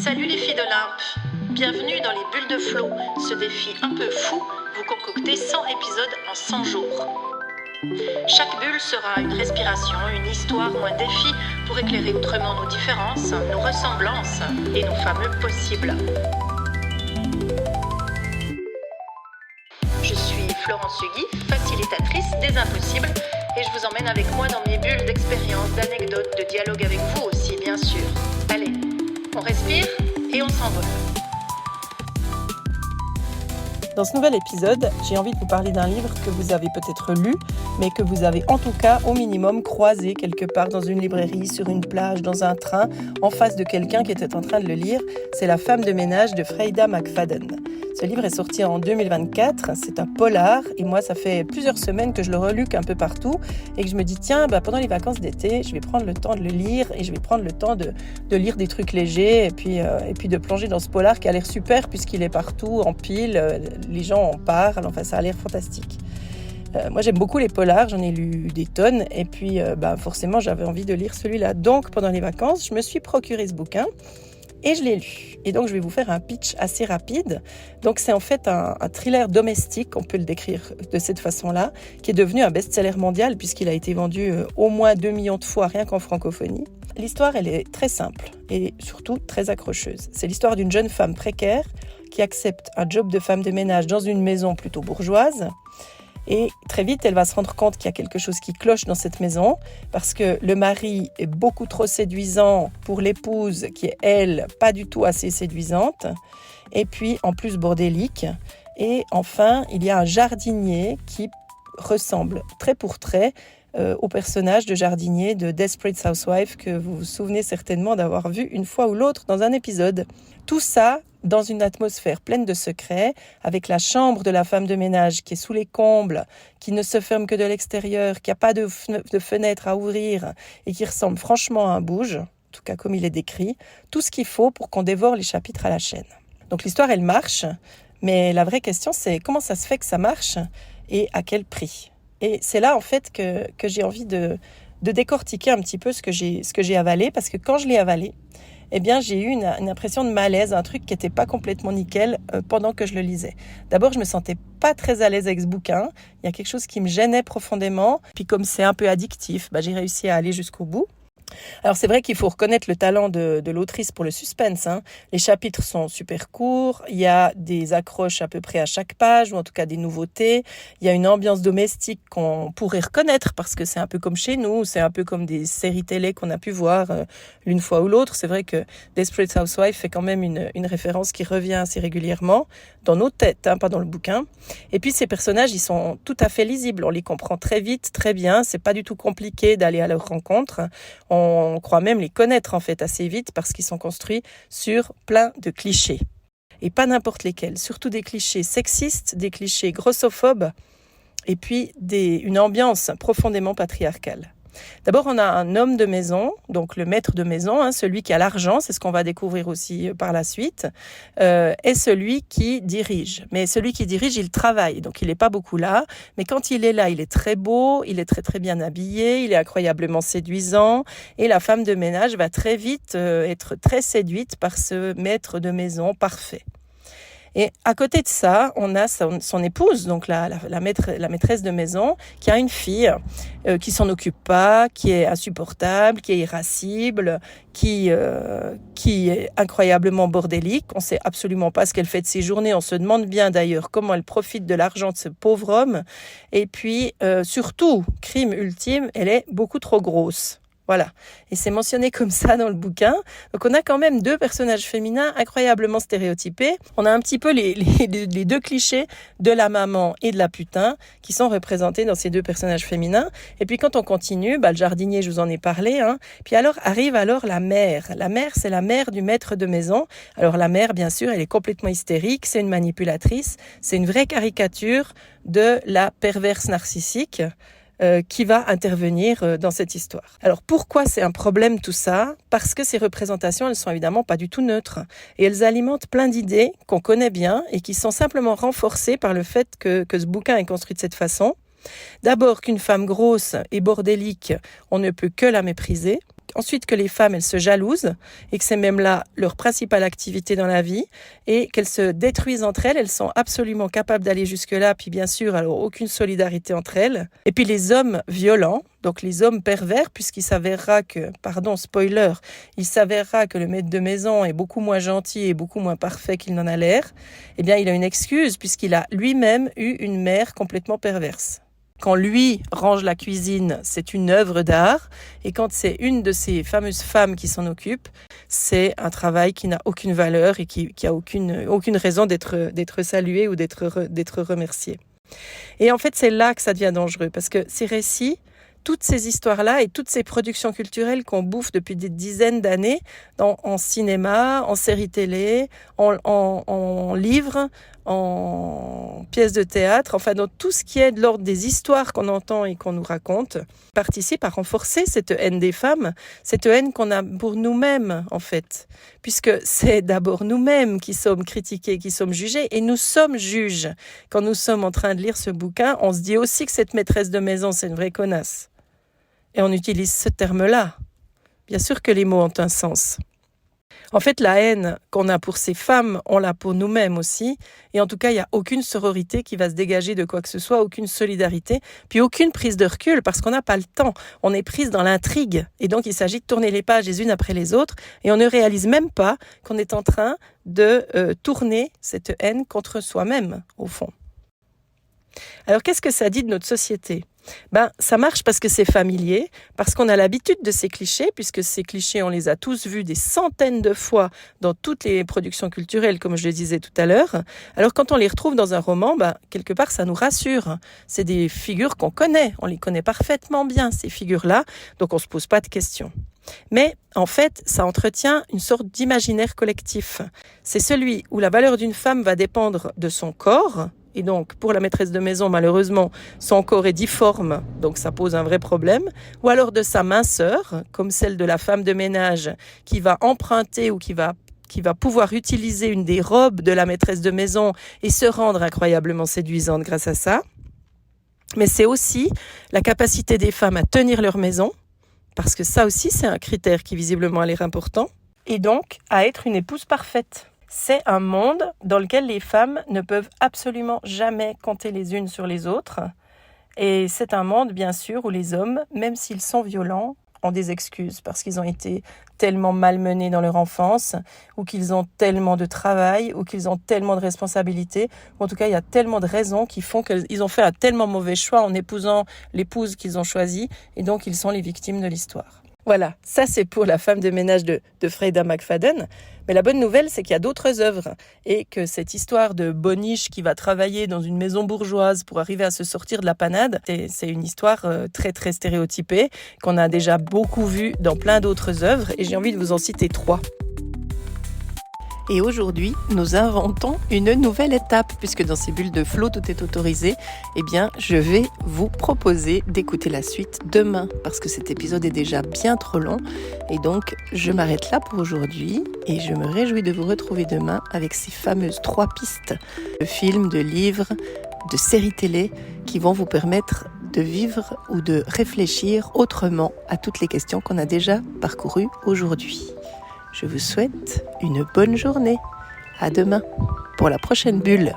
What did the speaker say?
Salut les filles d'Olympe, bienvenue dans les bulles de flow, ce défi un peu fou, vous concoctez 100 épisodes en 100 jours. Chaque bulle sera une respiration, une histoire ou un défi pour éclairer autrement nos différences, nos ressemblances et nos fameux possibles. Je suis Florence Hugui, facilitatrice des impossibles, et je vous emmène avec moi dans mes bulles d'expériences, d'anecdotes, de dialogue avec vous aussi, bien sûr. Allez, on respire et on s'envole. Dans ce nouvel épisode, j'ai envie de vous parler d'un livre que vous avez peut-être lu, mais que vous avez en tout cas au minimum croisé quelque part dans une librairie, sur une plage, dans un train, en face de quelqu'un qui était en train de le lire. C'est La femme de ménage de Freida McFadden. Ce livre est sorti en 2024, c'est un polar et moi ça fait plusieurs semaines que je le reluque un peu partout et que je me dis tiens, pendant les vacances d'été, je vais prendre le temps de le lire et je vais prendre le temps de lire des trucs légers et puis de plonger dans ce polar qui a l'air super puisqu'il est partout en pile, les gens en parlent, enfin ça a l'air fantastique. Moi j'aime beaucoup les polars, j'en ai lu des tonnes et puis forcément j'avais envie de lire celui-là. Donc pendant les vacances, je me suis procuré ce bouquin. Et je l'ai lu. Et donc, je vais vous faire un pitch assez rapide. Donc, c'est en fait un thriller domestique, on peut le décrire de cette façon-là, qui est devenu un best-seller mondial puisqu'il a été vendu au moins 2 millions de fois, rien qu'en francophonie. L'histoire, elle est très simple et surtout très accrocheuse. C'est l'histoire d'une jeune femme précaire qui accepte un job de femme de ménage dans une maison plutôt bourgeoise. Et très vite, elle va se rendre compte qu'il y a quelque chose qui cloche dans cette maison parce que le mari est beaucoup trop séduisant pour l'épouse qui est, elle, pas du tout assez séduisante. Et puis, en plus, bordélique. Et enfin, il y a un jardinier qui ressemble trait pour trait au personnage de jardinier de Desperate Housewives que vous vous souvenez certainement d'avoir vu une fois ou l'autre dans un épisode. Tout ça dans une atmosphère pleine de secrets, avec la chambre de la femme de ménage qui est sous les combles, qui ne se ferme que de l'extérieur, qui n'a pas de fenêtre à ouvrir et qui ressemble franchement à un bouge, en tout cas comme il est décrit, tout ce qu'il faut pour qu'on dévore les chapitres à la chaîne. Donc l'histoire, elle marche, mais la vraie question, c'est comment ça se fait que ça marche et à quel prix ? Et c'est là, en fait, que j'ai envie de décortiquer un petit peu ce que j'ai avalé, parce que quand je l'ai avalé, eh bien, j'ai eu une impression de malaise, un truc qui n'était pas complètement nickel pendant que je le lisais. D'abord, je me sentais pas très à l'aise avec ce bouquin. Il y a quelque chose qui me gênait profondément. Puis comme c'est un peu addictif, j'ai réussi à aller jusqu'au bout. Alors c'est vrai qu'il faut reconnaître le talent de l'autrice pour le suspense. Les chapitres sont super courts, il y a des accroches à peu près à chaque page, ou en tout cas des nouveautés. Il y a une ambiance domestique qu'on pourrait reconnaître parce que c'est un peu comme chez nous, c'est un peu comme des séries télé qu'on a pu voir l'une fois ou l'autre. C'est vrai que Desperate Housewives fait quand même une référence qui revient assez régulièrement dans nos têtes, pas dans le bouquin. Et puis ces personnages, ils sont tout à fait lisibles, on les comprend très vite, très bien, c'est pas du tout compliqué d'aller à leur rencontre. On croit même les connaître en fait assez vite parce qu'ils sont construits sur plein de clichés. Et pas n'importe lesquels, surtout des clichés sexistes, des clichés grossophobes et puis une ambiance profondément patriarcale. D'abord, on a un homme de maison, donc le maître de maison, celui qui a l'argent, c'est ce qu'on va découvrir aussi par la suite, est celui qui dirige. Mais celui qui dirige, il travaille, donc il n'est pas beaucoup là. Mais quand il est là, il est très beau, il est très très bien habillé, il est incroyablement séduisant. Et la femme de ménage va très vite être très séduite par ce maître de maison parfait. Et à côté de ça, on a son épouse, donc la maîtresse de maison, qui a une fille qui s'en occupe pas, qui est insupportable, qui est irascible, qui est incroyablement bordélique. On sait absolument pas ce qu'elle fait de ses journées. On se demande bien d'ailleurs comment elle profite de l'argent de ce pauvre homme. Et puis surtout, crime ultime, elle est beaucoup trop grosse. Voilà, et c'est mentionné comme ça dans le bouquin. Donc on a quand même 2 personnages féminins incroyablement stéréotypés. On a un petit peu les 2 clichés de la maman et de la putain qui sont représentés dans ces 2 personnages féminins. Et puis quand on continue, le jardinier, je vous en ai parlé. Puis arrive la mère. La mère, c'est la mère du maître de maison. Alors la mère, bien sûr, elle est complètement hystérique, c'est une manipulatrice, c'est une vraie caricature de la perverse narcissique. Qui va intervenir dans cette histoire. Alors pourquoi c'est un problème tout ça ? Parce que ces représentations, elles sont évidemment pas du tout neutres. Et elles alimentent plein d'idées qu'on connaît bien et qui sont simplement renforcées par le fait que ce bouquin est construit de cette façon. D'abord qu'une femme grosse et bordélique, on ne peut que la mépriser. ensuite que les femmes, elles se jalousent et que c'est même là leur principale activité dans la vie et qu'elles se détruisent entre elles. Elles sont absolument capables d'aller jusque-là. Puis bien sûr, alors aucune solidarité entre elles. Et puis les hommes violents, donc les hommes pervers, puisqu'il s'avérera que, spoiler, il s'avérera que le maître de maison est beaucoup moins gentil et beaucoup moins parfait qu'il n'en a l'air, eh bien il a une excuse puisqu'il a lui-même eu une mère complètement perverse. Quand lui range la cuisine, c'est une œuvre d'art. Et quand c'est une de ces fameuses femmes qui s'en occupe, c'est un travail qui n'a aucune valeur et qui a aucune raison d'être salué ou d'être remercié. Et en fait, c'est là que ça devient dangereux. Parce que ces récits, toutes ces histoires-là et toutes ces productions culturelles qu'on bouffe depuis des dizaines d'années, en cinéma, en séries télé, en livres, en pièces de théâtre, enfin dans tout ce qui est de l'ordre des histoires qu'on entend et qu'on nous raconte, participent à renforcer cette haine des femmes, cette haine qu'on a pour nous-mêmes en fait, puisque c'est d'abord nous-mêmes qui sommes critiqués, qui sommes jugés, et nous sommes juges. Quand nous sommes en train de lire ce bouquin, on se dit aussi que cette maîtresse de maison, c'est une vraie connasse. Et on utilise ce terme-là. Bien sûr que les mots ont un sens. En fait, la haine qu'on a pour ces femmes, on l'a pour nous-mêmes aussi. Et en tout cas, il n'y a aucune sororité qui va se dégager de quoi que ce soit, aucune solidarité, puis aucune prise de recul parce qu'on n'a pas le temps. On est prise dans l'intrigue. Et donc, il s'agit de tourner les pages les unes après les autres. Et on ne réalise même pas qu'on est en train de tourner cette haine contre soi-même, au fond. Alors, qu'est-ce que ça dit de notre société ? Ça marche parce que c'est familier, parce qu'on a l'habitude de ces clichés, puisque ces clichés, on les a tous vus des centaines de fois dans toutes les productions culturelles, comme je le disais tout à l'heure. Alors quand on les retrouve dans un roman, quelque part, ça nous rassure. C'est des figures qu'on connaît, on les connaît parfaitement bien, ces figures-là, donc on ne se pose pas de questions. Mais en fait, ça entretient une sorte d'imaginaire collectif. C'est celui où la valeur d'une femme va dépendre de son corps. Et donc, pour la maîtresse de maison, malheureusement, son corps est difforme, donc ça pose un vrai problème. Ou alors de sa minceur, comme celle de la femme de ménage, qui va emprunter ou qui va pouvoir utiliser une des robes de la maîtresse de maison et se rendre incroyablement séduisante grâce à ça. Mais c'est aussi la capacité des femmes à tenir leur maison, parce que ça aussi, c'est un critère qui visiblement a l'air important, et donc à être une épouse parfaite. C'est un monde dans lequel les femmes ne peuvent absolument jamais compter les unes sur les autres. Et c'est un monde, bien sûr, où les hommes, même s'ils sont violents, ont des excuses parce qu'ils ont été tellement malmenés dans leur enfance, ou qu'ils ont tellement de travail, ou qu'ils ont tellement de responsabilités. En tout cas, il y a tellement de raisons qui font qu'ils ont fait un tellement mauvais choix en épousant l'épouse qu'ils ont choisie, et donc ils sont les victimes de l'histoire. Voilà, ça c'est pour la femme de ménage de Freida McFadden. Mais la bonne nouvelle, c'est qu'il y a d'autres œuvres et que cette histoire de boniche qui va travailler dans une maison bourgeoise pour arriver à se sortir de la panade, c'est une histoire très très stéréotypée qu'on a déjà beaucoup vue dans plein d'autres œuvres et j'ai envie de vous en citer 3. Et aujourd'hui, nous inventons une nouvelle étape, puisque dans ces bulles de flow, tout est autorisé. Eh bien, je vais vous proposer d'écouter la suite demain, parce que cet épisode est déjà bien trop long. Et donc, je m'arrête là pour aujourd'hui, et je me réjouis de vous retrouver demain avec ces fameuses 3 pistes de films, de livres, de séries télé, qui vont vous permettre de vivre ou de réfléchir autrement à toutes les questions qu'on a déjà parcourues aujourd'hui. Je vous souhaite une bonne journée. À demain pour la prochaine bulle.